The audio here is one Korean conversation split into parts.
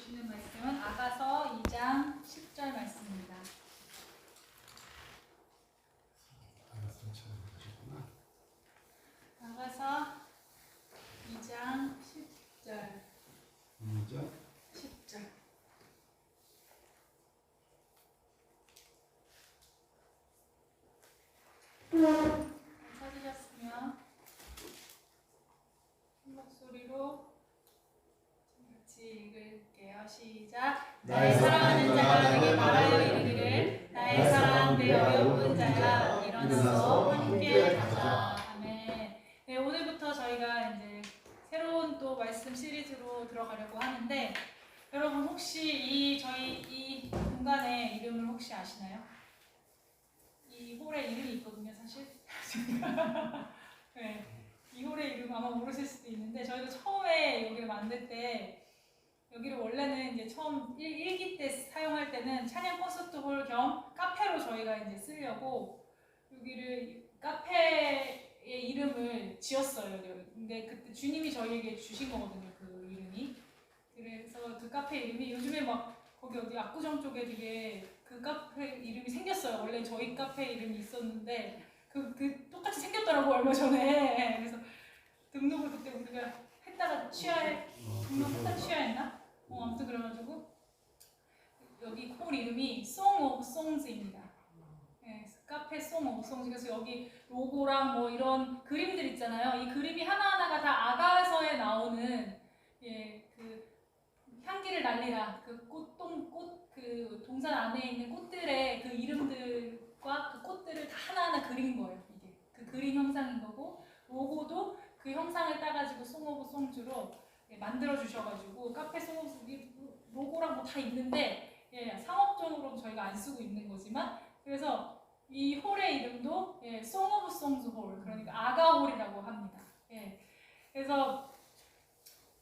보시는 말씀은 아가서 2장 10절 말씀입니다. 아가서 2장 10절. 2장 10절. 찾으셨으면 큰 목소리로 같이 읽을게요. 시작. 나의 사랑하는 자가 내게 말하여 이르기를 나의 사랑 내 어여쁜 자야 일어나서 함께 가자. 아멘. 네, 오늘부터 저희가 이제 새로운 또 말씀 시리즈로 들어가려고 하는데 여러분 혹시 저희 이 공간의 이름을 혹시 아시나요? 이 홀의 이름이 있거든요, 사실. 네, 이 홀의 이름 아마 모르실 수도 있는데 저희가 처음에 여기를 만들 때 여기를 원래는 이제 처음 1기 때 사용할 때는 찬양 콘서트홀 겸 카페로 저희가 이제 쓰려고 여기를 카페의 이름을 지었어요. 근데 그때 주님이 저희에게 주신 거거든요, 그 이름이. 그래서 그 카페 이름이 요즘에 막 거기 어디 압구정 쪽에 되게 그 카페 이름이 생겼어요. 원래 저희 카페 이름이 있었는데 그 똑같이 생겼더라고 얼마 전에. 그래서 등록을 그때 우리가 했다가 등록했다가 취하했나? 아무튼 그래가지고 여기 홀 이름이 Song of Songs입니다. 네, 카페 Song of Songs. 그래서 여기 로고랑 뭐 이런 그림들 있잖아요. 이 그림이 하나하나가 다 아가서에 나오는 그 향기를 날리라 그 그 동산 안에 있는 꽃들의 그 이름들과 그 꽃들을 다 하나하나 그린 거예요. 이게 그 그림 형상인 거고 로고도 그 형상을 따가지고 Song of Songs로 만들어 주셔가지고 카페 Song of Songs 로고랑 뭐 다 있는데 상업적으로 저희가 안 쓰고 있는 거지만 그래서 이 홀의 이름도 Song of Songs 홀, 그러니까 아가홀이라고 합니다. 그래서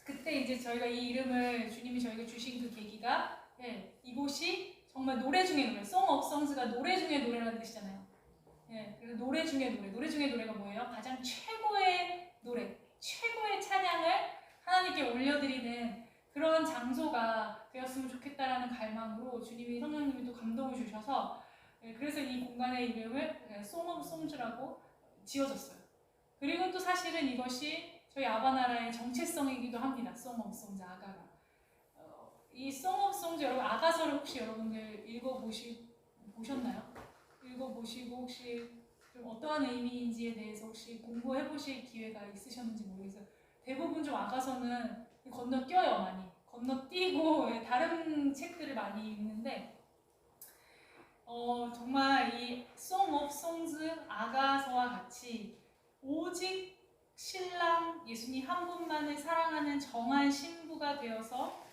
그때 이제 저희가 이 이름을 주님이 저희가 주신 그 계기가 이곳이 정말 노래 중에 노래, Song of Songs가 노래 중에 노래라는 뜻이잖아요. 그래서 노래 중에 노래가 뭐예요? 가장 최고의 노래, 최고의 찬양을 하나님께 올려드리는 그런 장소가 되었으면 좋겠다라는 갈망으로 주님이 성령님이 또 감동을 주셔서 그래서 이 공간의 이름을 Song of Songs라고 지어졌어요. 그리고 또 사실은 이것이 저희 아바나라의 정체성이기도 합니다. Song of Songs, 아가가. 이 Song of Songs 여러분 아가서를 혹시 여러분들 보셨나요? 읽어보시고 혹시 좀 어떠한 의미인지에 대해서 혹시 공부해보실 기회가 있으셨는지 모르겠어요. 대부분 좀 아가서는 건너뛰어요, 많이. 건너뛰고 다른 책들을 많이 읽는데 정말 이 Song of Songs 아가서와 같이 오직 신랑 예수님 한 분만을 사랑하는 정한 신부가 되어서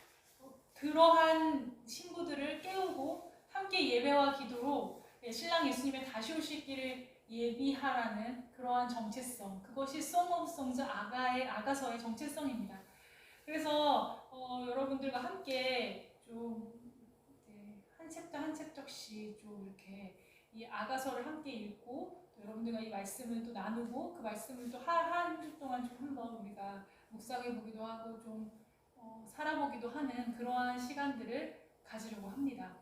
그러한 신부들을 깨우고 함께 예배와 기도로 신랑 예수님의 다시 오실 길을 예비하라는 그러한 정체성, 그것이 Song of Songs 아가서의 정체성입니다. 그래서 여러분들과 함께 좀 한 챕터 한 챕터씩 좀 이렇게 이 아가서를 함께 읽고 또 여러분들과 이 말씀을 또 나누고 그 말씀을 또 한 주 동안 좀 한번 우리가 묵상해 보기도 하고 좀 살아보기도 하는 그러한 시간들을 가지려고 합니다.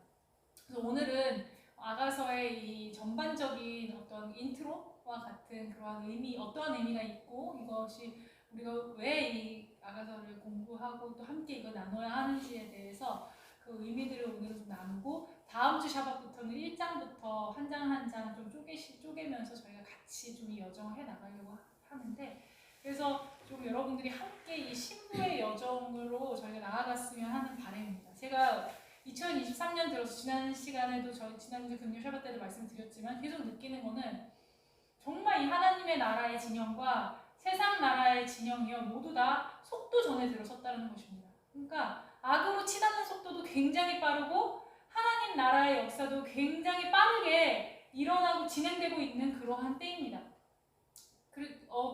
그래서 오늘은 아가서의 이 전반적인 어떤 인트로와 같은 그러한 의미, 어떠한 의미가 있고 이것이 우리가 왜 이 아가서를 공부하고 또 함께 이걸 나눠야 하는지에 대해서 그 의미들을 오늘 좀 나누고 다음 주 샤bat부터는 1장부터 한 장 한 장 좀 쪼개면서 저희가 같이 좀 이 여정을 해 나가려고 하는데 그래서 좀 여러분들이 함께 이 신부의 여정으로 저희가 나아갔으면 하는 바람입니다. 제가 2023년 들어서 지난 시간에도 지난주 금요 샤bat 때도 말씀드렸지만 계속 느끼는 거는 정말 이 하나님의 나라의 진영과 세상 나라의 진영이요 모두 다 속도 전에 들어섰다는 것입니다. 그러니까 악으로 치닫는 속도도 굉장히 빠르고 하나님 나라의 역사도 굉장히 빠르게 일어나고 진행되고 있는 그러한 때입니다.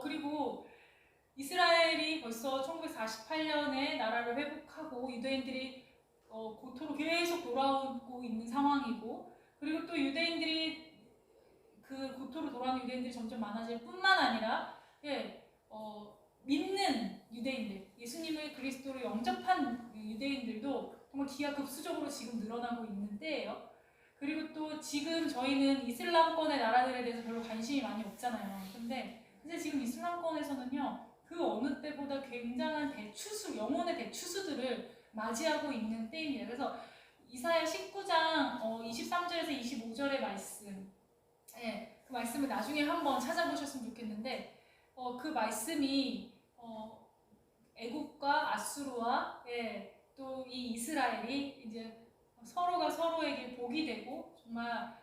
그리고 이스라엘이 벌써 1948년에 나라를 회복하고 유대인들이 고토로 계속 돌아오고 있는 상황이고 그리고 또 유대인들이 그 고토로 돌아오는 유대인들이 점점 많아질 뿐만 아니라 믿는 유대인들, 예수님을 그리스도로 영접한 유대인들도 정말 기하급수적으로 지금 늘어나고 있는 때예요. 그리고 또 지금 저희는 이슬람권의 나라들에 대해서 별로 관심이 많이 없잖아요. 근데 지금 이슬람권에서는요, 그 어느 때보다 굉장한 대추수, 영혼의 대추수들을 맞이하고 있는 때입니다. 그래서 이사야 19장 23절에서 25절의 말씀, 그 말씀을 나중에 한번 찾아보셨으면 좋겠는데, 그 말씀이 애국과 아수르와 또 이 이스라엘이 이제 서로가 서로에게 복이 되고 정말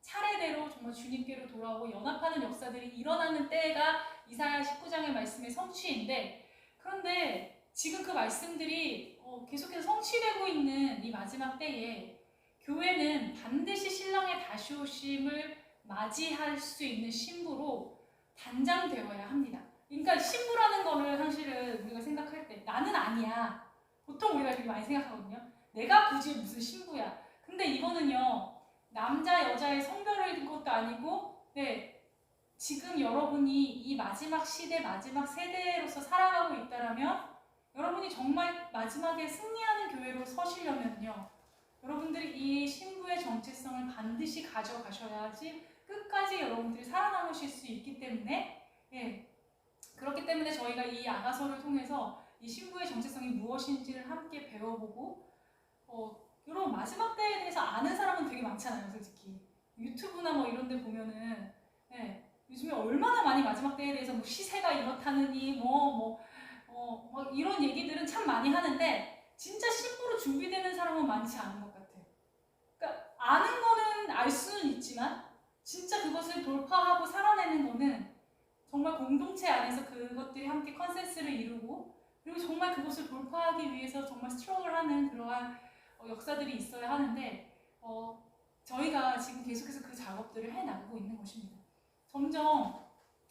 차례대로 정말 주님께로 돌아오고 연합하는 역사들이 일어나는 때가 이사야 19장의 말씀의 성취인데, 그런데 지금 그 말씀들이 계속해서 성취되고 있는 이 마지막 때에 교회는 반드시 신랑의 다시 오심을 맞이할 수 있는 신부로 단장되어야 합니다. 그러니까 신부라는 거를 사실은 우리가 생각할 때 나는 아니야. 보통 우리가 되게 많이 생각하거든요. 내가 굳이 무슨 신부야. 근데 이거는요, 남자 여자의 성별을 둔 것도 아니고, 지금 여러분이 이 마지막 시대 마지막 세대로서 살아가고 있다라면 여러분이 정말 마지막에 승리하는 교회로 서시려면요, 여러분들이 이 신부의 정체성을 반드시 가져가셔야지 끝까지 여러분들이 살아남으실 수 있기 때문에, 그렇기 때문에 저희가 이 아가서를 통해서 이 신부의 정체성이 무엇인지를 함께 배워보고, 여러분 마지막 때에 대해서 아는 사람은 되게 많잖아요. 솔직히 유튜브나 뭐 이런 데 보면은 요즘에 얼마나 많이 마지막 때에 대해서 뭐 시세가 이렇다느니 막 이런 얘기들은 참 많이 하는데, 진짜 신부로 준비되는 사람은 많지 않은 것 같아요. 그러니까 아는 거는 알 수는 있지만 진짜 그것을 돌파하고 살아내는 거는 정말 공동체 안에서 그것들이 함께 컨센서스를 이루고, 그리고 정말 그것을 돌파하기 위해서 정말 스트러글하는 그러한 역사들이 있어야 하는데, 저희가 지금 계속해서 그 작업들을 해나가고 있는 것입니다. 점점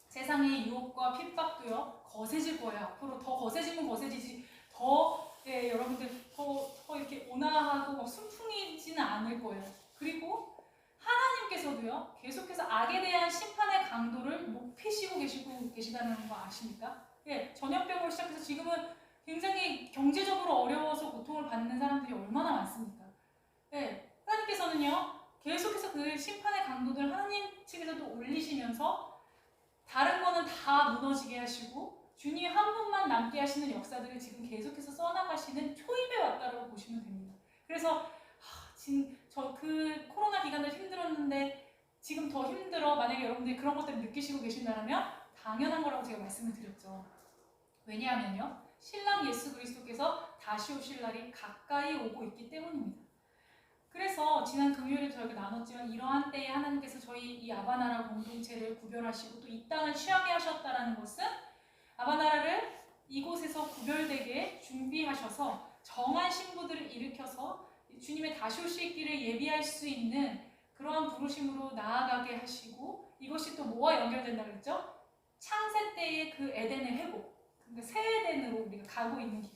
세상의 유혹과 핍박도요, 거세질 거예요. 앞으로 더 거세지면 거세지지, 더 여러분들 더 이렇게 온화하고 막 순풍이지는 않을 거예요. 그리고 하나님께서도요, 계속해서 악에 대한 심판의 강도를 높이시고 계시다는 거 아십니까? 전염병으로 시작해서 지금은 굉장히 경제적으로 어려워서 고통을 받는 사람들이 얼마나 많습니까? 하나님께서는요, 계속해서 그 심판의 강도들 하나님 측에서도 올리시면서 다른 거는 다 무너지게 하시고 주님 한 분만 남게 하시는 역사들을 지금 계속해서 써나가시는 초입에 왔다고 보시면 됩니다. 그래서 지금 그 코로나 기간을 힘들었는데 지금 더 힘들어, 만약에 여러분들이 그런 것들을 느끼시고 계신다면 당연한 거라고 제가 말씀을 드렸죠. 왜냐하면요, 신랑 예수 그리스도께서 다시 오실 날이 가까이 오고 있기 때문입니다. 그래서 지난 금요일에 저희가 나눴지만, 이러한 때에 하나님께서 저희 이 아바나라 공동체를 구별하시고 또 이 땅을 취하게 하셨다는 것은 아바나라를 이곳에서 구별되게 준비하셔서 정한 신부들을 일으켜서 주님의 다시 오실 길을 예비할 수 있는 그러한 부르심으로 나아가게 하시고, 이것이 또 뭐와 연결된다 그랬죠? 창세 때의 그 에덴의 회복, 그러니까 새 에덴으로 우리가 가고 있는 길.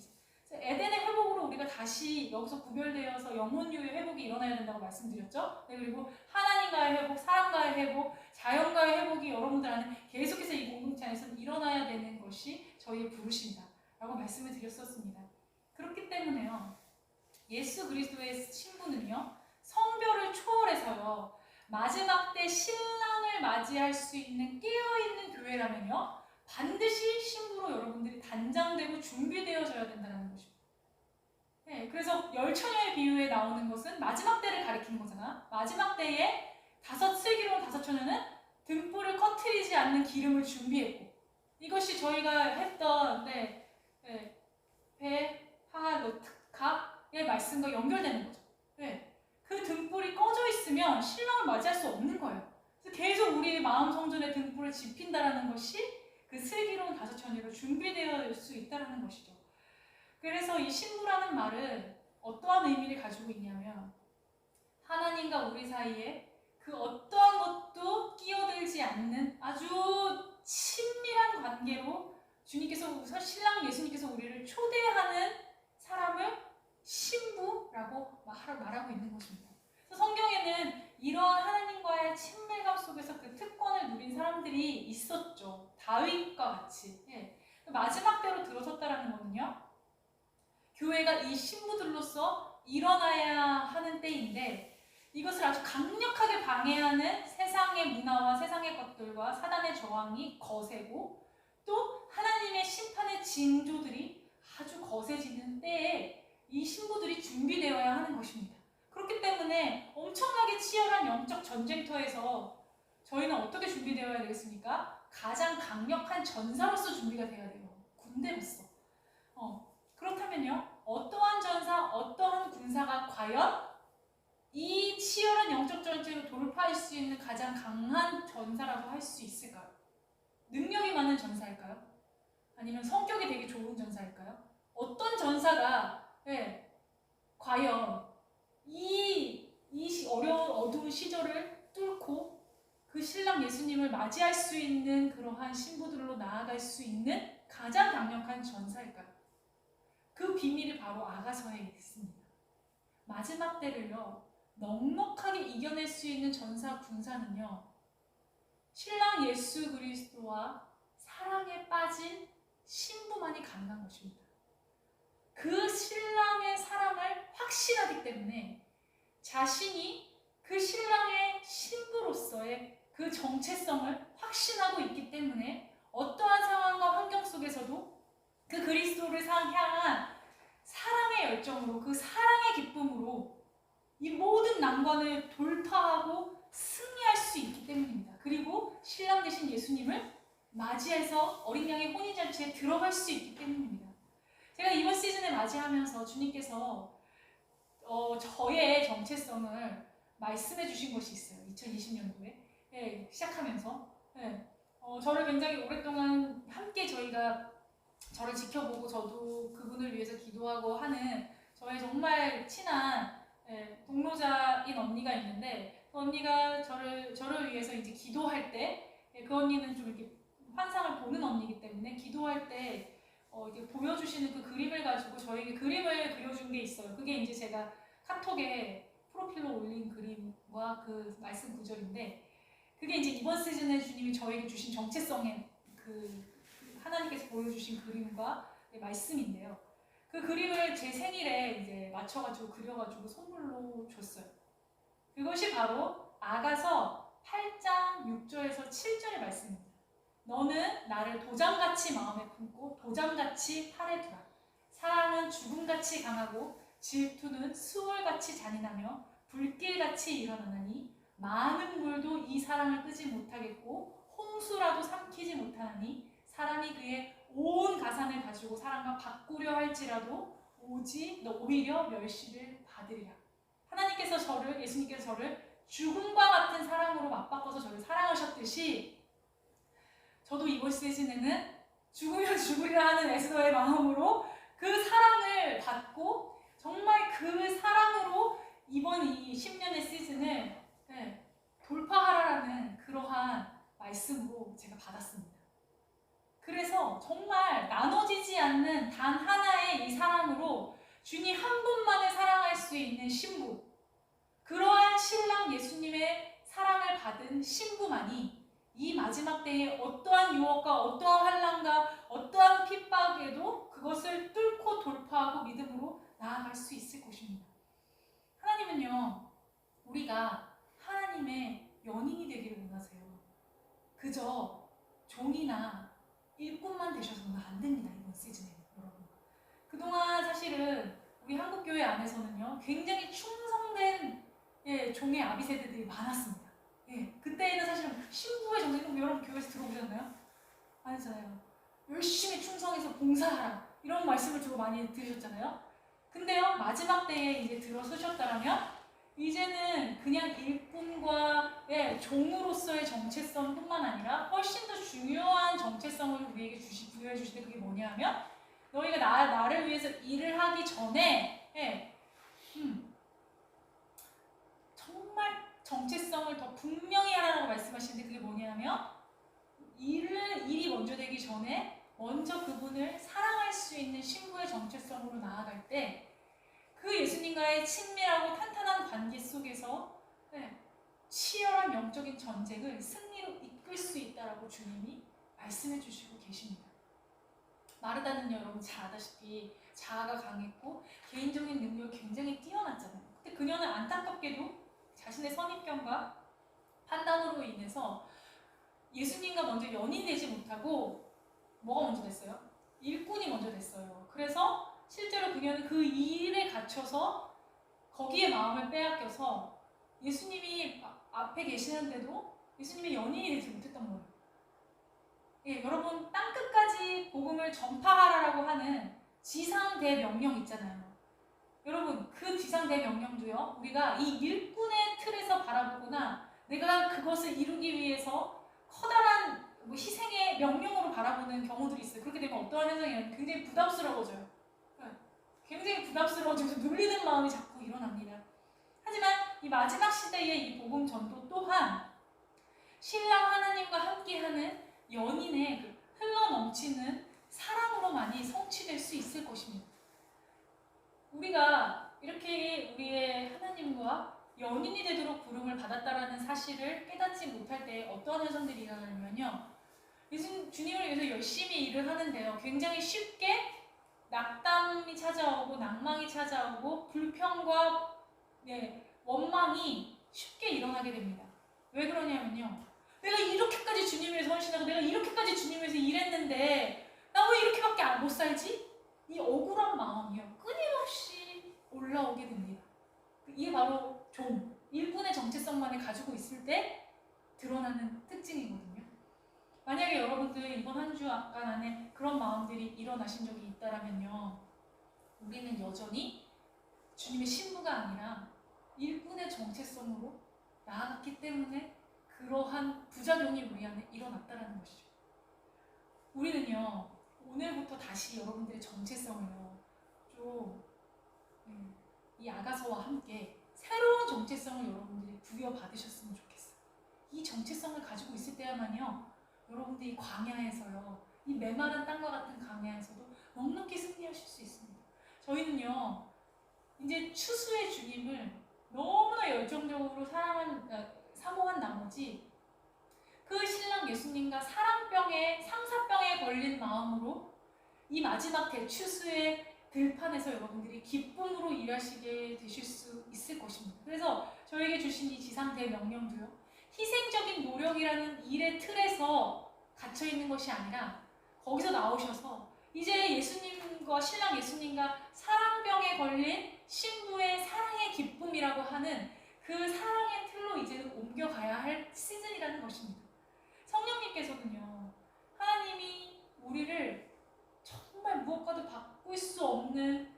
에덴의 회복으로 우리가 다시 여기서 구별되어서 영혼유의 회복이 일어나야 된다고 말씀드렸죠? 그리고 하나님과의 회복, 사람과의 회복, 자연과의 회복이 여러분들 안에 계속해서 이 공동체 안에서 일어나야 되는 것이 저희의 부르심이다 라고 말씀을 드렸었습니다. 그렇기 때문에요, 예수 그리스도의 신부는요, 성별을 초월해서요, 마지막 때 신랑을 맞이할 수 있는 깨어있는 교회라면요, 반드시 신부로 여러분들이 단장되고 준비되어져야 된다는 것입니다. 그래서 열처녀의 비유에 나오는 것은 마지막 때를 가리키는 거잖아. 마지막 때에 슬기로운 다섯 처녀는 등불을 꺼트리지 않는 기름을 준비했고, 이것이 저희가 했던 베하르트카의 말씀과 연결되는 거죠. 그 등불이 꺼져 있으면 신랑을 맞이할 수 없는 거예요. 그래서 계속 우리의 마음 성전에 등불을 지핀다라는 것이 그 슬기로운 다섯 처녀로 준비되어 수 있다는 것이죠. 그래서 이 신부라는 말은 어떠한 의미를 가지고 있냐면, 하나님과 우리 사이에 그 어떠한 것도 끼어들지 않는 아주 친밀한 관계로 주님께서, 신랑 예수님께서 우리를 초대하는 사람을 신부라고 말하고 있는 것입니다. 그래서 성경에는 이러한 하나님과의 친밀감 속에서 그 특권을 누린 사람들이 있었죠. 다윗과 같이. 마지막 때로 들어섰다라는 거는요, 교회가 이 신부들로서 일어나야 하는 때인데 이것을 아주 강력하게 방해하는 세상의 문화와 세상의 것들과 사단의 저항이 거세고 또 하나님의 심판의 징조들이 아주 거세지는 때에 이 신부들이 준비되어야 하는 것입니다. 그렇기 때문에 엄청나게 치열한 영적 전쟁터에서 저희는 어떻게 준비되어야 되겠습니까? 가장 강력한 전사로서 준비가 되어야 돼요. 군대로서. 그렇다면요, 어떠한 전사, 어떠한 군사가 과연 이 치열한 영적 전쟁을 돌파할 수 있는 가장 강한 전사라고 할 수 있을까요? 능력이 많은 전사일까요? 아니면 성격이 되게 좋은 전사일까요? 어떤 전사가 과연 이 어려운 어두운 시절을 뚫고 그 신랑 예수님을 맞이할 수 있는 그러한 신부들로 나아갈 수 있는 가장 강력한 전사일까요? 그 비밀이 바로 아가서에 있습니다. 마지막 때를요, 넉넉하게 이겨낼 수 있는 전사 군사는요, 신랑 예수 그리스도와 사랑에 빠진 신부만이 가능한 것입니다. 그 신랑의 사랑을 확신하기 때문에 자신이 그 신랑의 신부로서의 그 정체성을 확신하고 있기 때문에 어떠한 상황과 환경 속에서도 그 그리스도를 향한 사랑의 열정으로, 그 사랑의 기쁨으로 이 모든 난관을 돌파하고 승리할 수 있기 때문입니다. 그리고 신랑 되신 예수님을 맞이해서 어린 양의 혼인잔치에 들어갈 수 있기 때문입니다. 제가 이번 시즌을 맞이하면서 주님께서 저의 정체성을 말씀해 주신 것이 있어요. 2020년도에 시작하면서 저를 굉장히 오랫동안 함께 저희가 저를 지켜보고 저도 그분을 위해서 기도하고 하는 저의 정말 친한 동로자인 언니가 있는데 그 언니가 저를 위해서 이제 기도할 때 그 언니는 좀 이렇게 환상을 보는 언니이기 때문에 기도할 때 이렇게 보여주시는 그 그림을 가지고 저에게 그림을 그려준 게 있어요. 그게 이제 제가 카톡에 프로필로 올린 그림과 그 말씀 구절인데 그게 이제 이번 시즌에 주님이 저에게 주신 정체성의 그 하나님께서 보여주신 그림과 말씀인데요. 그 그림을 제 생일에 이제 맞춰가지고 그려가지고 선물로 줬어요. 그것이 바로 아가서 8장 6절에서 7절의 말씀입니다. 너는 나를 도장같이 마음에 품고 도장같이 팔에 두라. 사랑은 죽음같이 강하고 질투는 수월같이 잔인하며 불길같이 일어나나니 많은 물도 이 사랑을 끄지 못하겠고 홍수라도 삼키지 못하나니 사람이 그의 온 가산을 가지고 사랑과 바꾸려 할지라도 오히려 멸시를 받으리라. 하나님께서 예수님께서 저를 죽음과 같은 사랑으로 맞바꿔서 저를 사랑하셨듯이 저도 이번 시즌에는 죽으면 죽으리라 하는 에스더의 마음으로 그 사랑을 받고 정말 그 사랑으로 이번 이 10년의 시즌을 돌파하라는 그러한 말씀으로 제가 받았습니다. 그래서 정말 나눠지지 않는 단 하나의 이 사랑으로 주님 한 분만을 사랑할 수 있는 신부, 그러한 신랑 예수님의 사랑을 받은 신부만이 이 마지막 때에 어떠한 유혹과 어떠한 환난과 어떠한 핍박에도 그것을 뚫고 돌파하고 믿음으로 나아갈 수 있을 것입니다. 하나님은요, 우리가 하나님의 연인이 되기를 원하세요. 그저 종이나 일꾼만 되셔서는 안 됩니다. 이번 시즌에 여러분. 그동안 사실은 우리 한국교회 안에서는요, 굉장히 충성된 종의 아비세대들이 많았습니다. 그때는 사실은 신부의 정신, 여러분 교회에서 들어보셨나요? 아니잖아요. 열심히 충성해서 봉사하라 이런 말씀을 주고 많이 들으셨잖아요. 근데요, 마지막 때에 이제 들어서셨다면 이제는 그냥 일꾼과 종으로서의 정체성뿐만 아니라 훨씬 더 중요한 정체성을 우리에게 부여해 주시는데 그게 뭐냐 하면 너희가 나를 위해서 일을 하기 전에 정말 정체성을 더 분명히 하라고 말씀하시는데 그게 뭐냐면 일이 먼저 되기 전에 먼저 그분을 사랑할 수 있는 신부의 정체성으로 나아갈 때 그 예수님과의 친밀하고 탄탄한 관계 속에서 치열한 영적인 전쟁을 승리로 이끌 수 있다라고 주님이 말씀해 주시고 계십니다. 마르다는 여러분 잘 아다시피 자아가 강했고 개인적인 능력이 굉장히 뛰어났잖아요. 근데 그녀는 안타깝게도 자신의 선입견과 판단으로 인해서 예수님과 먼저 연인이 되지 못하고 뭐가 먼저 됐어요? 일꾼이 먼저 됐어요. 그래서 실제로 그녀는 그 일에 갇혀서 거기에 마음을 빼앗겨서 예수님이 앞에 계시는데도 예수님의 연인이 되지 못했던 거예요. 예, 여러분 땅끝까지 복음을 전파하라라고 하는 지상대명령 있잖아요. 여러분 그 지상대명령도요. 우리가 이 일꾼의 틀에서 바라보거나 내가 그것을 이루기 위해서 커다란 희생의 명령으로 바라보는 경우들이 있어요. 그렇게 되면 어떠한 현상이냐면 굉장히 부담스러워져요. 굉장히 부담스러워지면서 눌리는 마음이 자꾸 일어납니다. 하지만 이 마지막 시대의 이 복음 전도 또한 신랑 하나님과 함께하는 연인의 그 흘러넘치는 사랑으로만이 성취될 수 있을 것입니다. 우리가 이렇게 우리의 하나님과 연인이 되도록 부름을 받았다라는 사실을 깨닫지 못할 때 어떠한 현상들이 일어나냐면요. 주님을 위해서 열심히 일을 하는데요. 굉장히 쉽게 낙담이 찾아오고 낭망이 찾아오고 불평과 원망이 쉽게 일어나게 됩니다. 왜 그러냐면요. 내가 이렇게까지 주님 위해서 헌신하고 내가 이렇게까지 주님 위해서 일했는데 나 왜 이렇게밖에 못 살지? 이 억울한 마음이요. 끊임없이 올라오게 됩니다. 이게 바로 일꾼의 정체성만을 가지고 있을 때 드러나는 특징이거든요. 만약에 여러분들 이번 한 주간 안에 그런 마음들이 일어나신 적이 있다면요. 우리는 여전히 주님의 신부가 아니라 일꾼의 정체성으로 나아갔기 때문에 그러한 부작용이 우리 안에 일어났다는 것이죠. 우리는요. 오늘부터 다시 여러분들의 정체성을요. 좀 이 아가서와 함께 새로운 정체성을 여러분들이 부여받으셨으면 좋겠어요. 이 정체성을 가지고 있을 때야만요. 여러분들이 광야에서요. 이 메마른 땅과 같은 광야에서도 넉넉히 승리하실 수 있습니다. 저희는요. 이제 추수의 주님을 너무나 열정적으로 사모한 나머지 그 신랑 예수님과 상사병에 걸린 마음으로 이 마지막 대추수의 들판에서 여러분들이 기쁨으로 일하시게 되실 수 있을 것입니다. 그래서 저에게 주신 이 지상 대명령도요. 희생적인 노력이라는 일의 틀에서 갇혀있는 것이 아니라 거기서 나오셔서 이제 예수님과 신랑 예수님과 사랑병에 걸린 신부의 사랑의 기쁨이라고 하는 그 사랑의 틀로 이제는 옮겨가야 할 시즌이라는 것입니다. 성령님께서는요. 하나님이 우리를 정말 무엇과도 바꿀 수 없는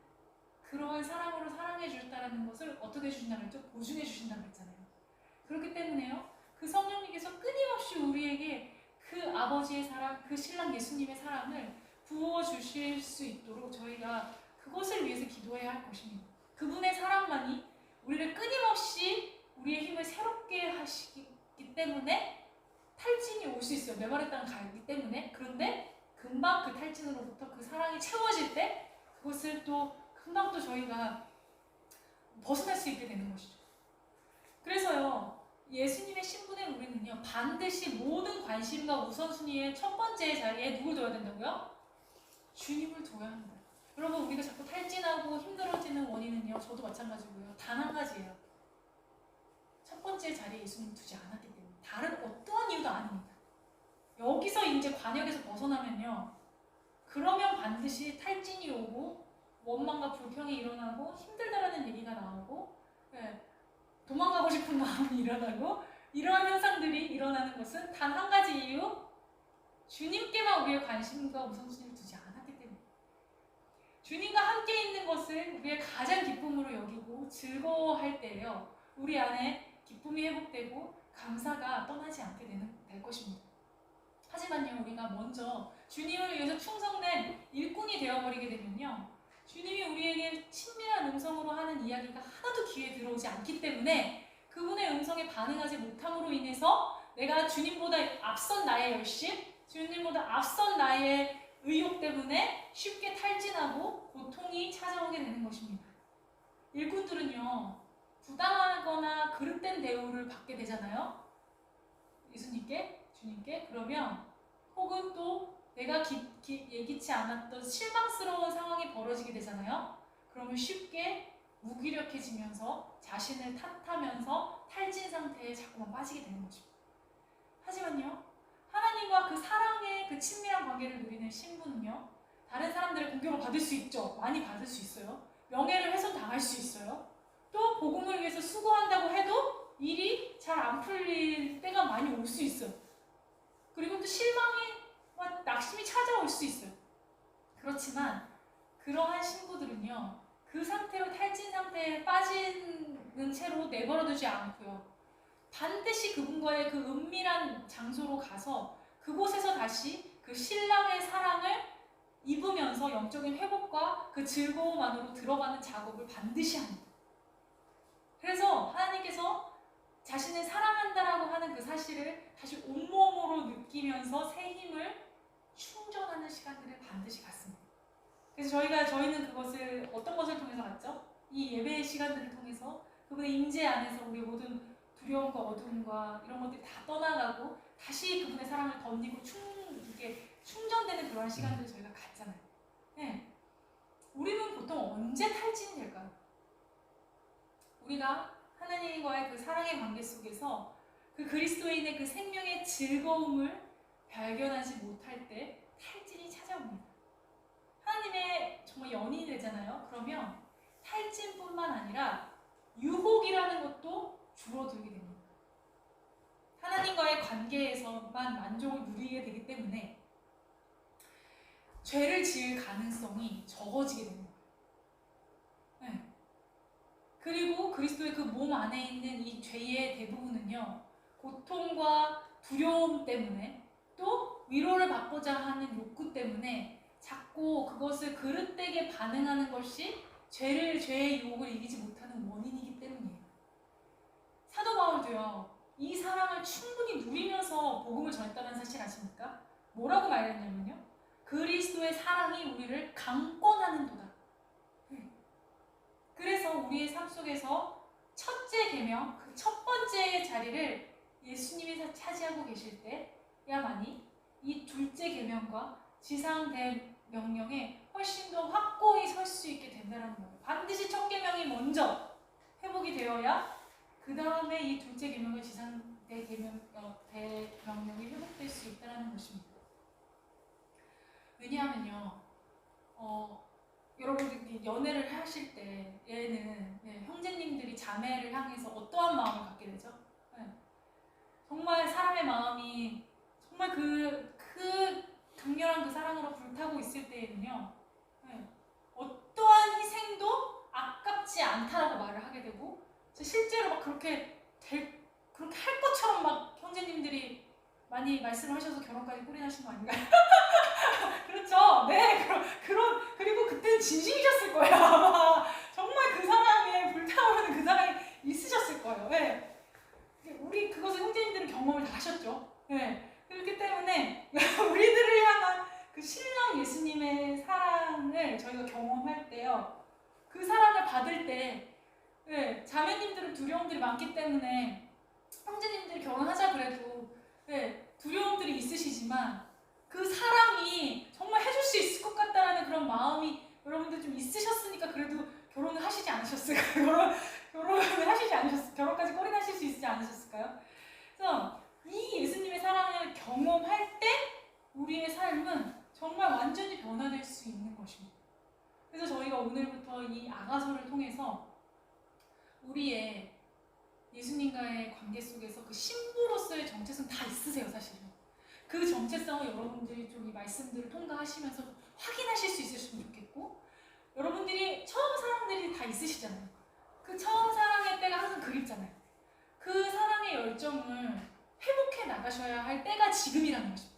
그러한 사랑으로 사랑해 주셨다는 것을 어떻게 해주신다고 했죠? 보증해 주신다고 했잖아요. 그렇기 때문에요. 그 성령님께서 끊임없이 우리에게 그 아버지의 사랑, 그 신랑 예수님의 사랑을 부어주실 수 있도록 저희가 그것을 위해서 기도해야 할 것입니다. 그분의 사랑만이 우리를 끊임없이 우리의 힘을 새롭게 하시기 때문에 탈진이 올 수 있어요. 메마른 땅을 가기 때문에. 그런데 금방 그 탈진으로부터 그 사랑이 채워질 때 그것을 또 금방 또 저희가 벗어날 수 있게 되는 것이죠. 그래서요. 예수님의 신분의 우리는요. 반드시 모든 관심과 우선순위의 첫 번째 자리에 누굴 둬야 된다고요? 주님을 둬야 합니다. 여러분 우리가 자꾸 탈진하고 힘들어지는 원인은요. 저도 마찬가지고요. 단 한 가지예요. 첫 번째 자리에 예수님 두지 않았기 때문에. 다른 어떠한 이유도 아닙니다. 여기서 이제 관역에서 벗어나면요. 그러면 반드시 탈진이 오고 원망과 불평이 일어나고 힘들다라는 얘기가 나오고 도망가고 싶은 마음이 일어나고 이러한 현상들이 일어나는 것은 단 한 가지 이유 주님께만 우리의 관심과 우선순위를 두지 않았기 때문에 주님과 함께 있는 것을 우리의 가장 기쁨으로 여기고 즐거워할 때요. 우리 안에 기쁨이 회복되고 감사가 떠나지 않게 될 것입니다. 하지만요. 우리가 먼저 주님을 위해서 충성된 일꾼이 되어버리게 되면요. 주님이 우리에게 친밀한 음성으로 하는 이야기가 하나도 귀에 들어오지 않기 때문에 그분의 음성에 반응하지 못함으로 인해서 내가 주님보다 앞선 나의 열심, 주님보다 앞선 나의 의욕 때문에 쉽게 탈진하고 고통이 찾아오게 되는 것입니다. 일꾼들은요. 부당하거나 그릇된 대우를 받게 되잖아요. 예수님께, 주님께. 그러면 혹은 또 내가 예기치 않았던 실망스러운 상황이 벌어지게 되잖아요. 그러면 쉽게 무기력해지면서 자신을 탓하면서 탈진 상태에 자꾸만 빠지게 되는 거죠. 하지만요, 하나님과 그 사랑의 그 친밀한 관계를 누리는 신부는요, 다른 사람들의 공격을 받을 수 있죠. 많이 받을 수 있어요. 명예를 훼손당할 수 있어요. 또 복음을 위해서 수고한다고 해도 일이 잘 안 풀릴 때가 많이 올 수 있어요. 그리고 또 실망과 낙심이 찾아올 수 있어요. 그렇지만 그러한 신부들은요, 그 상태로 탈진 상태에 빠지는 채로 내버려두지 않고요, 반드시 그분과의 그 은밀한 장소로 가서 그곳에서 다시 그 신랑의 사랑을 입으면서 영적인 회복과 그 즐거움 안으로 들어가는 작업을 반드시 합니다. 그래서 하나님께서 자신을 사랑한다라고 하는 그 사실을 다시 온몸으로 느끼면서 새 힘을 충전하는 시간들을 반드시 갖습니다. 그래서 저희는 그것을 어떤 것을 통해서 갖죠? 이 예배의 시간들을 통해서 그분의 임재 안에서 우리 모든 두려움과 어둠과 이런 것들이 다 떠나가고 다시 그분의 사랑을 덧입고 이렇게 충전되는 그런 시간들을 저희가 갖잖아요. 네. 우리는 보통 언제 탈진이 될까요? 우리가 하나님과의 그 사랑의 관계 속에서 그 그리스도인의 그 생명의 즐거움을 발견하지 못할 때 탈진이 찾아옵니다. 하나님의 정말 연인이 되잖아요. 그러면 탈진뿐만 아니라 유혹이라는 것도 줄어들게 됩니다. 하나님과의 관계에서만 만족을 누리게 되기 때문에 죄를 지을 가능성이 적어지게 됩니다. 네. 그리고 그리스도의 그 몸 안에 있는 이 죄의 대부분은요, 고통과 두려움 때문에 또 위로를 받고자 하는 욕구 때문에 자꾸 그것을 그릇되게 반응하는 것이 죄의 유혹을 이기지 못하는 원인이기 때문이에요. 사도 바울도요, 이 사랑을 충분히 누리면서 복음을 전했다는 사실 아십니까? 뭐라고 말했냐면요, 그리스도의 사랑이 우리를 강권하는 도다. 그래서 우리의 삶 속에서 첫째 계명, 그 첫 번째 자리를 예수님이 차지하고 계실 때야만이 이 둘째 계명과 지상 대명령에 훨씬 더 확고히 설 수 있게 된다는 거예요. 반드시 첫 계명이 먼저 회복이 되어야 그 다음에 이 둘째 계명과 지상 대명령이 회복될 수 있다는 것입니다. 왜냐하면요, 여러분들이 연애를 하실 때 얘는 형제님들이 자매를 향해서 어떠한 마음을 갖게 되죠? 정말 사람의 마음이 정말 그 강렬한 그 사랑으로 불타고 있을 때에는요, 어떠한 희생도 아깝지 않다라고 말을 하게 되고, 실제로 막 그렇게 할 것처럼 막 형제님들이 많이 말씀하셔서 결혼까지 꼬리나신 거 아닌가요? 그렇죠. 네, 그리고 그때는 진심이셨을 거예요. 아마 정말 그 사랑에 불타오르는 그 사랑이 있으셨을 거예요. 네. 우리 그것을 형제님들은 경험을 다 하셨죠. 네. 그렇기 때문에 우리들을 향한 그 신랑 예수님의 사랑을 저희가 경험할 때요, 그 사랑을 받을 때, 자매님들은 두려움들이 많기 때문에 형제님들이 결혼하자 그래도 두려움들이 있으시지만 그 사랑이 정말 해줄 수 있을 것 같다라는 그런 마음이 여러분들 좀 있으셨으니까 그래도 결혼을 하시지 않으셨을까요? 결혼을 하시지 않으셨을까요? 결혼까지 꼬리나실 수 있지 않으셨을까요? 그래서 이 예수님의 사랑을 경험할 때 우리의 삶은 정말 완전히 변화될 수 있는 것입니다. 그래서 저희가 오늘부터 이 아가서를 통해서 우리의 예수님과의 관계 속에서 그 신부로서의 정체성 다 있으세요, 사실은. 그 정체성을 여러분들이 좀 이 말씀들을 통과하시면서 확인하실 수 있으시면 좋겠고, 여러분들이 처음 사랑들이 다 있으시잖아요. 그 처음 사랑의 때가 항상 그립잖아요. 그 사랑의 열정을 회복해 나가셔야 할 때가 지금이라는 것입니다.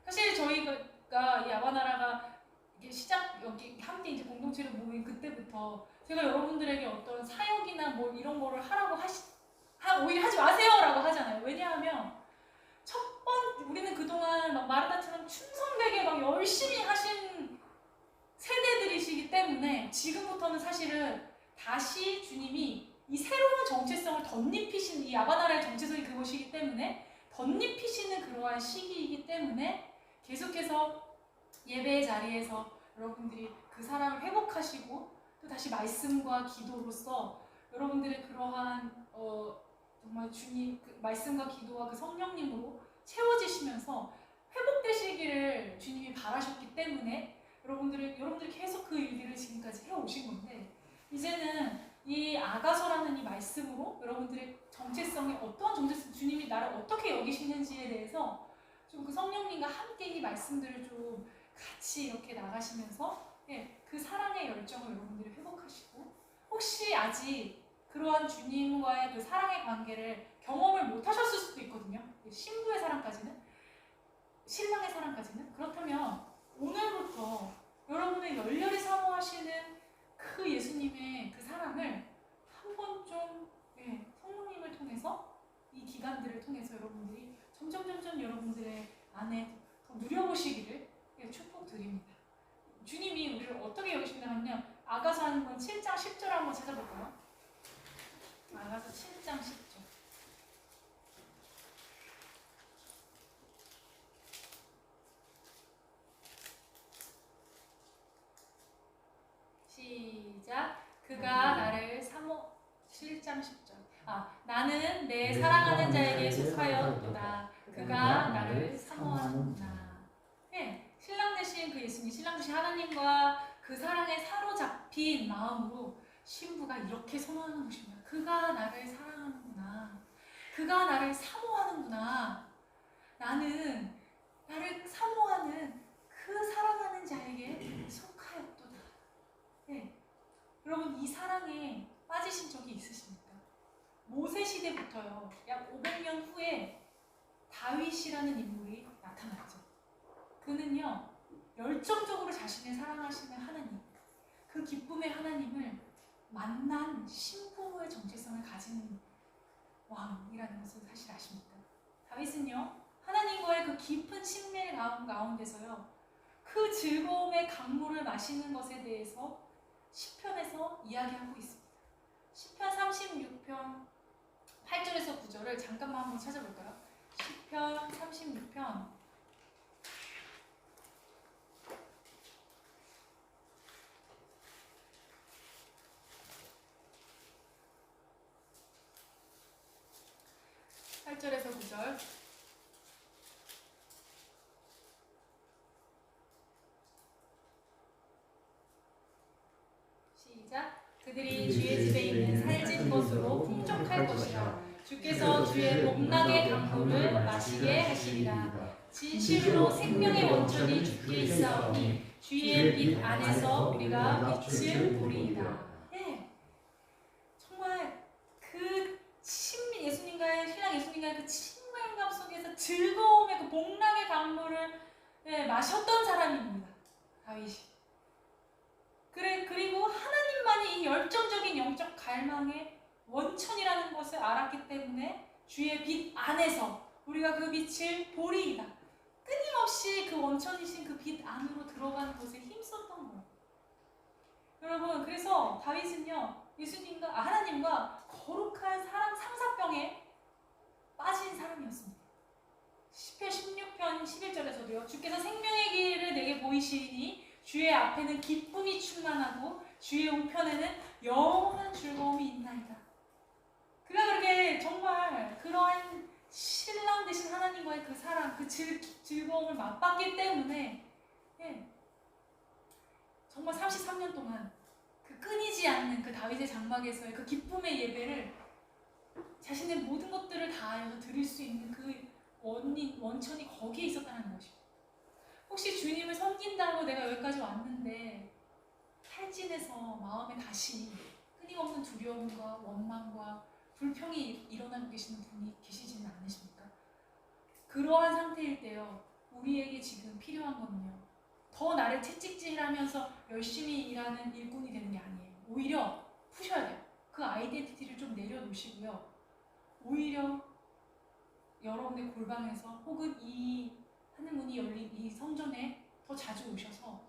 사실 저희가 이 아바나라가 여기 함께 이제 공동체로 모인 그때부터 제가 여러분들에게 어떤 사역이나 뭐 이런 거를 하라고 오히려 하지 마세요라고 하잖아요. 왜냐하면 우리는 그동안 막 마르다처럼 충성되게 막 열심히 하신 세대들이시기 때문에 지금부터는 사실은 다시 주님이 이 새로운 정체성을 덧입히시는, 이 아바나라의 정체성이 그것이기 때문에 덧입히시는 그러한 시기이기 때문에 계속해서 예배의 자리에서 여러분들이 그 사랑을 회복하시고 또 다시 말씀과 기도로서 여러분들의 그러한 정말 주님 그 말씀과 기도와 그 성령님으로 채워지시면서 회복되시기를 주님이 바라셨기 때문에 여러분들이 계속 그 일들을 지금까지 해오신 건데, 이제는 이 아가서라는 이 말씀으로 여러분들의 정체성이 어떠한 정체성, 주님이 나를 어떻게 여기시는지에 대해서 좀 그 성령님과 함께 이 말씀들을 좀 같이 이렇게 나가시면서 그 사랑의 열정을 여러분들이 회복하시고, 혹시 아직 그러한 주님과의 그 사랑의 관계를 경험을 못 하셨을 수도 있거든요. 신부의 사랑까지는, 신랑의 사랑까지는. 그렇다면 오늘부터 여러분의 열렬히 사모하시는 그 예수님의 그 사랑을 한번 좀 성령님을 통해서 이 기간들을 통해서 여러분들이 점점 여러분들의 안에 더 누려보시기를 축복드립니다. 주님이 우리를 어떻게 여기신다면요, 아가서 한번 7장 10절 한번 찾아볼까요? 아가서 7장 10절. 시작. 그가 나를 7장 10절. 나는 내 사랑하는 자에게 속하였도다. 그가 나를 사모하는구나. 신랑 되신 그 예수님, 신랑 되신 하나님과 그 사랑에 사로잡힌 마음으로 신부가 이렇게 선언하는 것입니다. 그가 나를 사랑하는구나. 그가 나를 사모하는구나. 나는 나를 사모하는 그 사랑하는 자에게 속하였도다. 여러분, 이 사랑에 빠지신 적이 있으십니까? 모세 시대부터요, 약 500년 후에 다윗이라는 인물이 나타났죠. 그는요, 열정적으로 자신을 사랑하시는 하나님, 그 기쁨의 하나님을 만난 신부의 정체성을 가진 왕이라는 것을 사실 아십니까? 다윗은요, 하나님과의 그 깊은 친밀 가운데서요, 그 즐거움의 강물을 마시는 것에 대해서 시편에서 이야기하고 있습니다. 시편 36편 8절에서 9절을 잠깐만 한번 찾아볼까요? 시편 36편 8절에서 9절. 시작. 그들이 주의 집에 있는 살찐 것으로 풍족할 것이라. 주께서 주의 복락의 강물을 마시게 하시리라. 진실로 생명의 원천이 주께 있사오니 주의 빛 안에서 우리가 빛을 보리이다. 정말 그 예수님과의 신랑 예수님과의 그 친밀감 속에서 즐거움의 그 복락의 강물을 마셨던 사람입니다. 다윗이. 그리고 하나님만이 이 열정적인 영적 갈망의 원천이라는 것을 알았기 때문에 주의 빛 안에서 우리가 그 빛을 보리이다. 끊임없이 그 원천이신 그 빛 안으로 들어가는 것에 힘썼던 거예요. 여러분, 그래서 다윗은요, 하나님과 거룩한 사랑 상사병에 빠진 사람이었습니다. 시편 16편 11절에서도요, 주께서 생명의 길을 내게 보이시니 주의 앞에는 기쁨이 충만하고 주의 우편에는 영원한 즐거움이 있나이다. 그가 그렇게 정말 그러한 신랑 되신 하나님과의 그 사랑, 그 즐거움을 맛봤기 때문에 정말 33년 동안 그 끊이지 않는 그 다윗의 장막에서의 그 기쁨의 예배를 자신의 모든 것들을 다하여서 드릴 수 있는 그 원천이 거기에 있었다는 것이죠. 혹시 주님을 섬긴다고 내가 여기까지 왔는데 탈진해서 마음에 다시 끊임없는 두려움과 원망과 불평이 일어나고 계시는 분이 계시지는 않으십니까? 그러한 상태일 때요, 우리에게 지금 필요한 거는요, 더 나를 채찍질하면서 열심히 일하는 일꾼이 되는 게 아니에요. 오히려 푸셔야 돼요. 그 아이덴티티를 좀 내려놓으시고요, 오히려 여러분의 골방에서 혹은 이 하늘문이 열린 이 성전에 더 자주 오셔서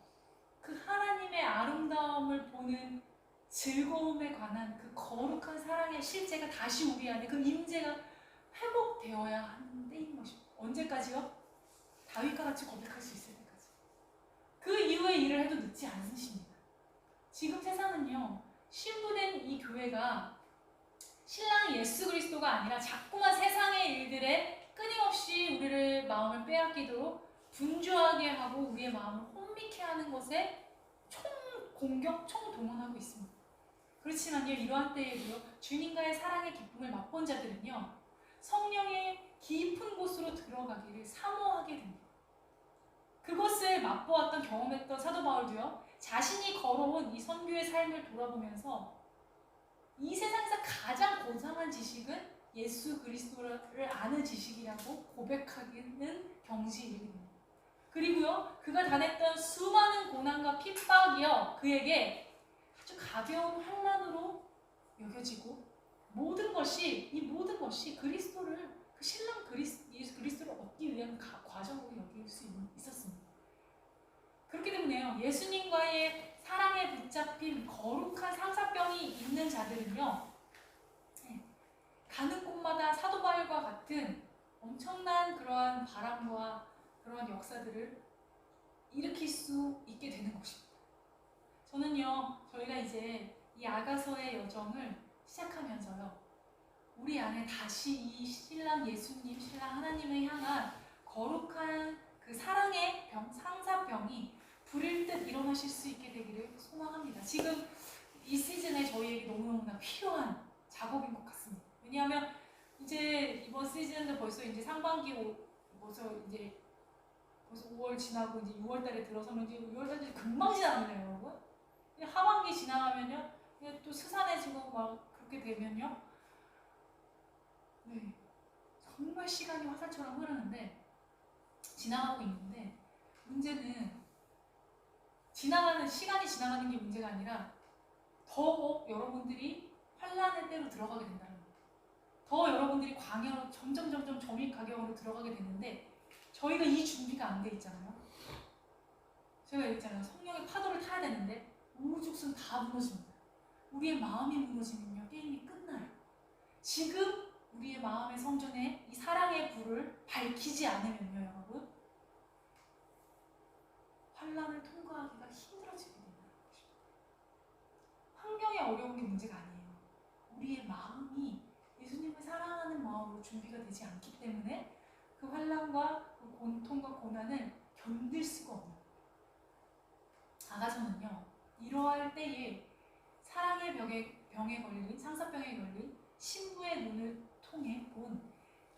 그 하나님의 아름다움을 보는 즐거움에 관한 그 거룩한 사랑의 실제가 다시 우리 안에 그 임재가 회복되어야 하는 때인 것입니다. 언제까지요? 다윗과 같이 고백할 수 있을 때까지. 그 이후의 일을 해도 늦지 않으십니다. 지금 세상은요, 신부된 이 교회가 신랑 예수 그리스도가 아니라 자꾸만 세상의 일들에 끊임없이 우리를 마음을 빼앗기도록 분주하게 하고 우리의 마음을 혼미케 하는 것에 총공격, 총동원하고 있습니다. 그렇지만요, 이러한 때에도요, 주님과의 사랑의 기쁨을 맛본 자들은요, 성령의 깊은 곳으로 들어가기를 사모하게 됩니다. 그것을 맛보았던 경험했던 사도 바울도요, 자신이 걸어온 이 선교의 삶을 돌아보면서 이 세상에서 가장 고상한 지식은 예수 그리스도를 아는 지식이라고 고백하기는 경지에 이르게 됩니다. 그리고요, 그가 당했던 수많은 고난과 핍박이요, 그에게 아주 가벼운 환난으로 여겨지고 모든 것이 그리스도를, 그 신랑 예수 그리스도를 얻기 위한 과정으로 여길 수 있었습니다. 그렇기 때문에요, 예수님과의 사랑에 붙잡힌 거룩한 상사병이 있는 자들은요, 가는 곳마다 사도 바울과 같은 엄청난 그러한 바람과 그러한 역사들을 일으킬 수 있게 되는 것입니다. 저는요, 저희가 이제 이 아가서의 여정을 시작하면서요, 우리 안에 다시 이 신랑 예수님, 신랑 하나님을 향한 거룩한 그 사랑의 상사병이 불일 듯 일어나실 수 있게 되기를 소망합니다. 지금 이 시즌에 저희에게 너무너무나 필요한 작업인 것 같습니다. 왜냐하면 이제 이번 시즌도 벌써 이제 상반기 벌써 5월 지나고 이제 6월달에 들어서면 이제 6월달이 금방 지나가네요, 여러분. 하반기 지나가면요, 또 스산해지고 막 그렇게 되면요, 네, 정말 시간이 화살처럼 흐르는데 지나가고 있는데, 문제는 시간이 지나가는 게 문제가 아니라 더 여러분들이 환란의 때로 들어가게 된다는 거예요. 더 여러분들이 광야로 점점 점익가경으로 들어가게 되는데, 저희가 이 준비가 안 돼 있잖아요. 제가 얘기했잖아요, 성령의 파도를 타야 되는데 우후죽순 다 무너집니다. 우리의 마음이 무너지면요, 게임이 끝나요. 지금 우리의 마음의 성전에 이 사랑의 불을 밝히지 않으면요, 여러분, 환란을 통과하기가 힘들어지게 된다는 것입니다. 환경이 어려운 게 문제가 아니에요. 우리의 마음이 예수님을 사랑하는 마음으로 준비가 되지 않기 때문에 그 환란과 그 고통과 고난을 견딜 수가 없는 거예요. 아가서는요, 이러할 때에 사랑의 병에 걸린, 상사병에 걸린 신부의 눈을 통해 본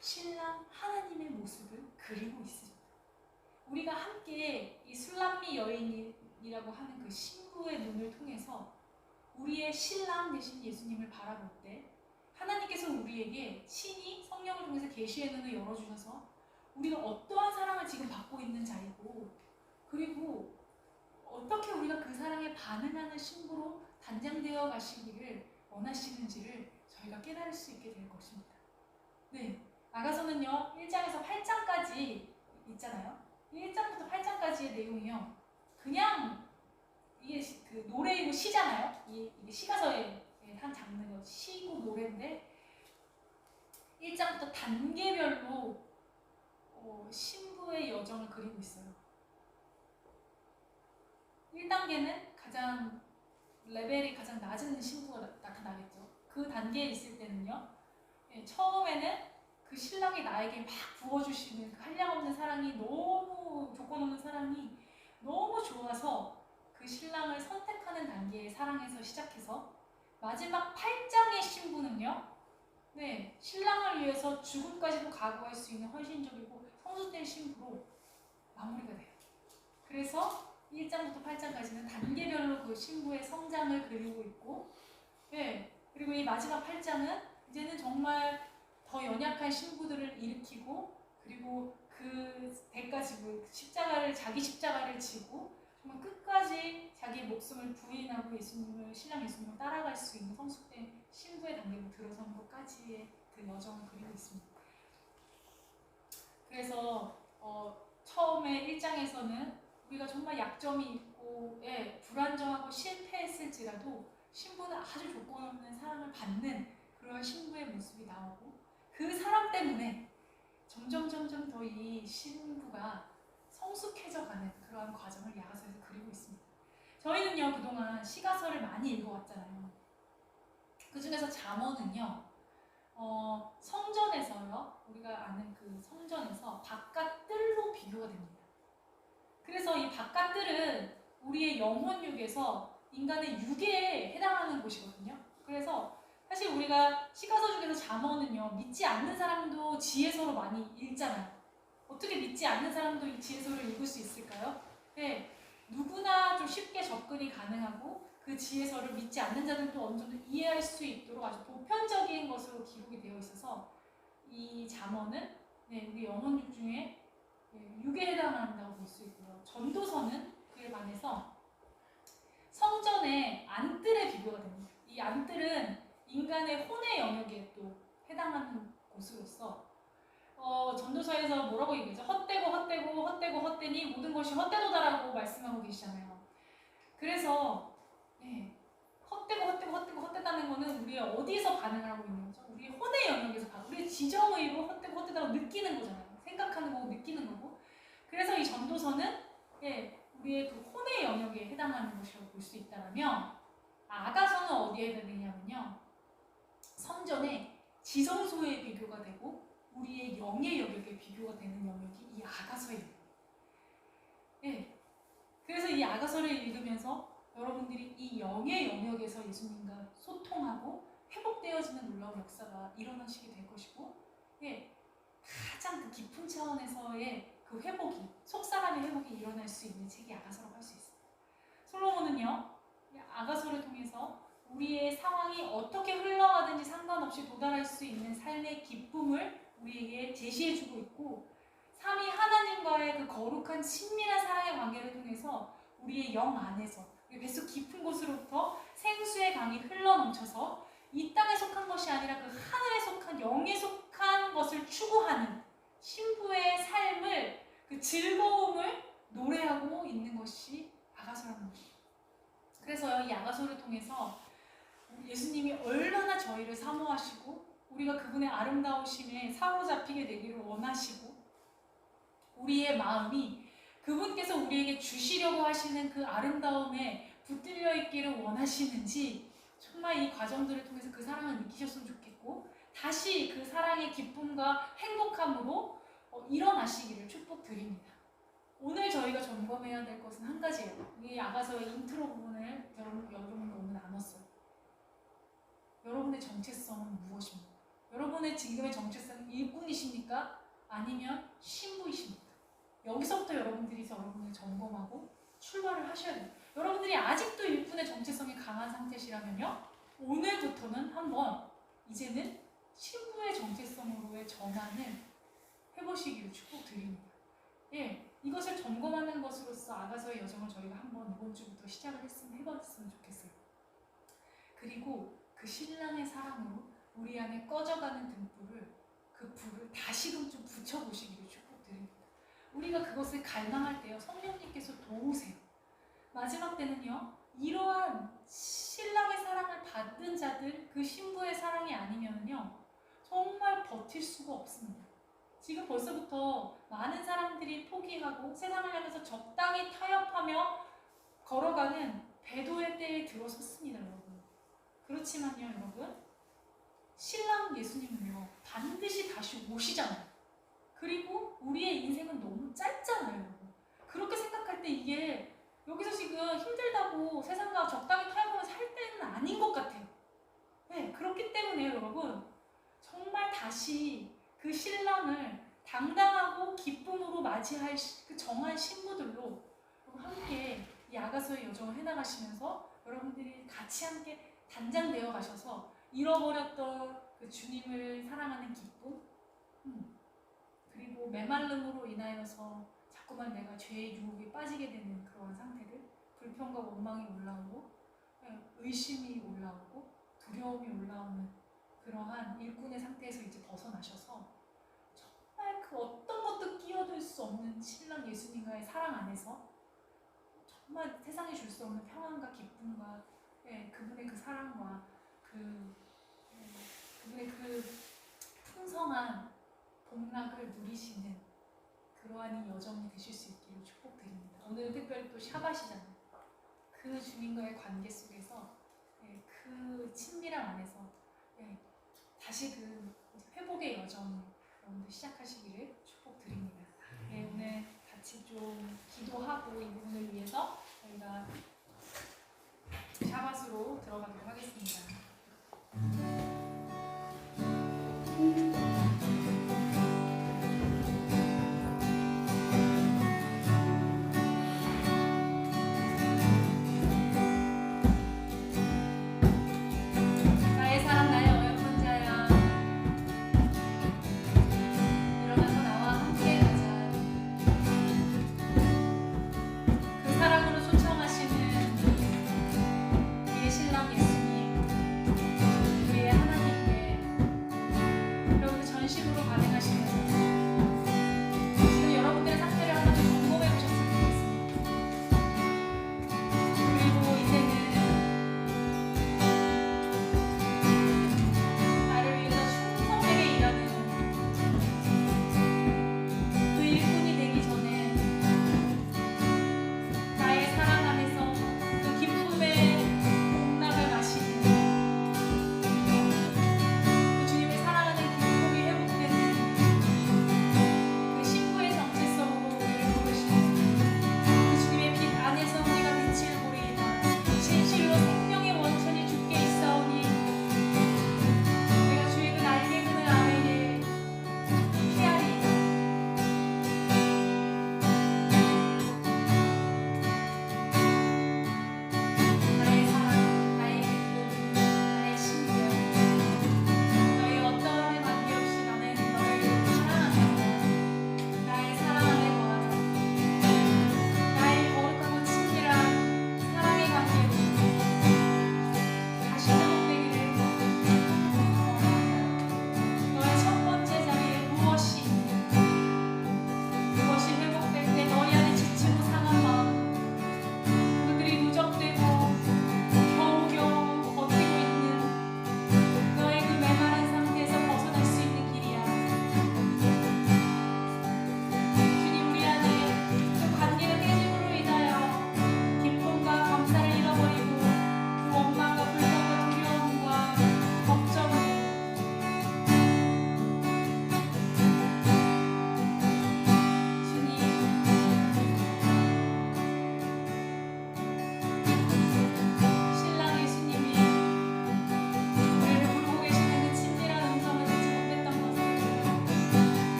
신랑 하나님의 모습을 그리고 있습니다. 우리가 함께 이 술람미 여인이라고 하는 그 신부의 눈을 통해서 우리의 신랑 되신 예수님을 바라볼 때, 하나님께서 우리에게 친히 성령을 통해서 계시의 눈을 열어주셔서 우리가 어떠한 사랑을 지금 받고 있는 자이고, 그리고 어떻게 우리가 그 사랑에 반응하는 신부로 단장되어 가시기를 원하시는지를 저희가 깨달을 수 있게 될 것입니다. 네, 아가서는요, 1장에서 8장까지 있잖아요. 1장부터 8장까지의 내용이요, 그냥 이게 그 노래이고 시잖아요. 이게 시가서의 한 장르가 시고 노래인데, 1장부터 단계별로 신부의 여정을 그리고 있어요. 1단계는 가장 레벨이 가장 낮은 신부가 나타나겠죠. 그 단계에 있을 때는요, 처음에는 그 신랑이 나에게 막 부어주시는 그 한량없는 사랑이, 너무 조건 없는 사랑이 너무 좋아서 그 신랑을 선택하는 단계의 사랑에서 시작해서 마지막 8장의 신부는요, 네, 신랑을 위해서 죽음까지도 각오할 수 있는 헌신적이고 성숙된 신부로 마무리가 돼요. 그래서 1장부터 8장까지는 단계별로 그 신부의 성장을 그리고 있고, 네, 그리고 이 마지막 8장은 이제는 정말 더 연약한 신부들을 일으키고, 그리고 그 대가지고 자기 십자가를 지고 정말 끝까지 자기 목숨을 부인하고 신랑 예수님을 따라갈 수 있는 성숙된 신부의 단계로 들어서는 것까지의 그 여정을 그리고 있습니다. 그래서 처음에 1장에서는 우리가 정말 약점이 있고, 불안정하고 실패했을지라도 신부는 아주 조건 없는 사랑을 받는 그런 신부의 모습이 나오고, 그 사랑 때문에 점점 더 이 신부가 성숙해져가는 그러한 과정을 야가서에서 그리고 있습니다. 저희는요 그동안 시가서를 많이 읽어왔잖아요. 그 중에서 잠언은요 성전에서요 우리가 아는 그 성전에서 바깥 뜰로 비교가 됩니다. 그래서 이 바깥 뜰은 우리의 영혼육에서 인간의 육에 해당하는 곳이거든요. 그래서 사실 우리가 시가서 중에서 잠언은요 믿지 않는 사람도 지혜서로 많이 읽잖아요. 어떻게 믿지 않는 사람도 이 지혜서를 읽을 수 있을까요? 네, 누구나 좀 쉽게 접근이 가능하고 그 지혜서를 믿지 않는 자들도 어느 정도 이해할 수 있도록 아주 보편적인 것으로 기록이 되어 있어서 이 잠언은 우리 영혼육 중에 육에 해당한다고 볼 수 있고요. 전도서는 그에 반해서 성전의 안뜰에 비교가 됩니다. 이 안뜰은 인간의 혼의 영역에 또 해당하는 곳으로서 전도서에서 뭐라고 얘기하죠? 헛되고 헛되고 헛되고 헛되니 모든 것이 헛되도다라고 말씀하고 계시잖아요. 그래서 헛되고 헛되고 헛되고 헛되다는 거는 우리가 어디서 반응을 하고 있는 거죠? 우리 혼의 영역에서 우리 지정의로 헛되고 헛되다고 느끼는 거잖아요. 생각하는 거고 느끼는 거고. 그래서 이 전도서는 우리의 그 혼의 영역에 해당하는 것이라고 볼 수 있다면 아가서는 어디에 해당되냐면요. 성전의 지성소에 비교가 되고 우리의 영의 영역에 비교가 되는 영역이 이 아가서예요. 그래서 이 아가서를 읽으면서 여러분들이 이 영의 영역에서 예수님과 소통하고 회복되어지는 놀라운 역사가 일어나시게 될 것이고 가장 그 깊은 차원에서의 그 회복이, 속사람의 회복이 일어날 수 있는 책이 아가서라고 할 수 있습니다. 솔로몬은요, 아가서를 통해서 우리의 상황이 어떻게 흘러가든지 상관없이 도달할 수 있는 삶의 기쁨을 우리에게 제시해주고 있고, 삼위 하나님과의 그 거룩한 친밀한 사랑의 관계를 통해서 우리의 영 안에서 우리 뱃속 깊은 곳으로부터 생수의 강이 흘러넘쳐서 이 땅에 속한 것이 아니라 그 하늘에 속한 영에 속한 것을 추구하는 신부의 삶을 그 즐거움을 노래하고 있는 것이 아가서라는 것이죠. 그래서 이 아가서를 통해서 예수님이 얼마나 저희를 사모하시고 우리가 그분의 아름다우심에 사로잡히게 되기를 원하시고 우리의 마음이 그분께서 우리에게 주시려고 하시는 그 아름다움에 붙들려 있기를 원하시는지 정말 이 과정들을 통해서 그 사랑을 느끼셨으면 좋겠고 다시 그 사랑의 기쁨과 행복함으로 일어나시기를 축복드립니다. 오늘 저희가 점검해야 될 것은 한 가지예요. 이 아가서의 인트로 부분을 여러분과 오늘 나눴어요. 여러분의 정체성은 무엇입니까? 여러분의 지금의 정체성은 일꾼이십니까? 아니면 신부이십니까? 여기서부터 여러분들이 여러분을 점검하고 출발을 하셔야 돼요. 여러분들이 아직도 일꾼의 정체성이 강한 상태시라면요, 오늘부터는 한번 이제는 신부의 정체성으로의 전환을 해보시기를 축복드립니다. 이것을 점검하는 것으로서 아가서의 여정을 저희가 한번 이번 주부터 시작을 해봤으면 좋겠어요. 그리고 그 신랑의 사랑으로 우리 안에 꺼져가는 등불을 그 불을 다시금 좀 붙여보시기를 축복드립니다. 우리가 그것을 갈망할 때요, 성령님께서 도우세요. 마지막 때는요, 이러한 신랑의 사랑을 받은 자들, 그 신부의 사랑이 아니면요 정말 버틸 수가 없습니다. 지금 벌써부터 많은 사람들이 포기하고 세상을 향해서 적당히 타협하며 걸어가는 배도의 때에 들어섰습니다, 여러분. 그렇지만요, 여러분, 신랑 예수님은요 반드시 다시 오시잖아요. 그리고 우리의 인생은 너무 짧잖아요, 여러분. 그렇게 생각할 때 이게 여기서 지금 힘들다고 세상과 적당히 타협하면서 살 때는 아닌 것 같아요. 그렇기 때문에 여러분 정말 다시 그 신랑을 당당하고 기쁨으로 맞이할 그 정한 신부들로 함께 이 아가서의 여정을 해나가시면서 여러분들이 같이 함께 단장되어 가셔서 잃어버렸던 그 주님을 사랑하는 기쁨, 그리고 메말름으로 인하여서 자꾸만 내가 죄의 유혹에 빠지게 되는 그러한 상태들, 불평과 원망이 올라오고 의심이 올라오고 두려움이 올라오는 그러한 일꾼의 상태에서 이제 벗어나셔서 정말 그 어떤 것도 끼어들 수 없는 신랑 예수님과의 사랑 안에서 정말 세상에 줄 수 없는 평안과 기쁨과 그분의 그 사랑과 그분의 그 풍성한 복락을 누리시는 그러한 이 여정이 되실 수 있기를 축복드립니다. 오늘 특별히 또 샤바시잖아요. 그 주님과의 관계 속에서 그 친밀함 안에서 다시 그 회복의 여정을 여러분들 시작하시기를 축복드립니다. 오늘 같이 좀 기도하고 이 부분을 위해서 저희가 샤바스로 들어가도록 하겠습니다. 나의 사랑 나의 어여쁜 자야, 일어나서 나와 함께 가자. 그 사랑으로 초청하시는 우리의 신랑 예수님,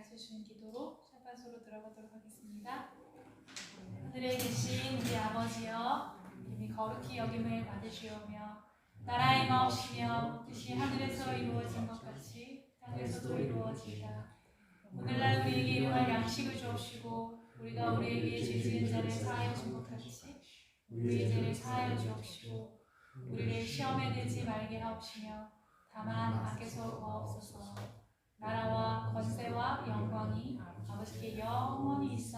가르쳐주는 기도로 샷반소로 들어가도록 하겠습니다. 하늘에 계신 우리 아버지여, 이름이 거룩히 여김을 받으시오며 나라의 마옵시며 뜻이 하늘에서 이루어진 것 같이 땅에서도 이루어지이다. 오늘날 우리에게 일용할 양식을 주옵시고 우리가 우리에게 죄 지은 자를 사하여 준 것 같이 우리의 죄를 사하여 주옵시고 우리를 시험에 들지 말게 하옵시며 다만 악에서 구하옵소서. 나라와 권세와 영광이 아버지께 영원히 있어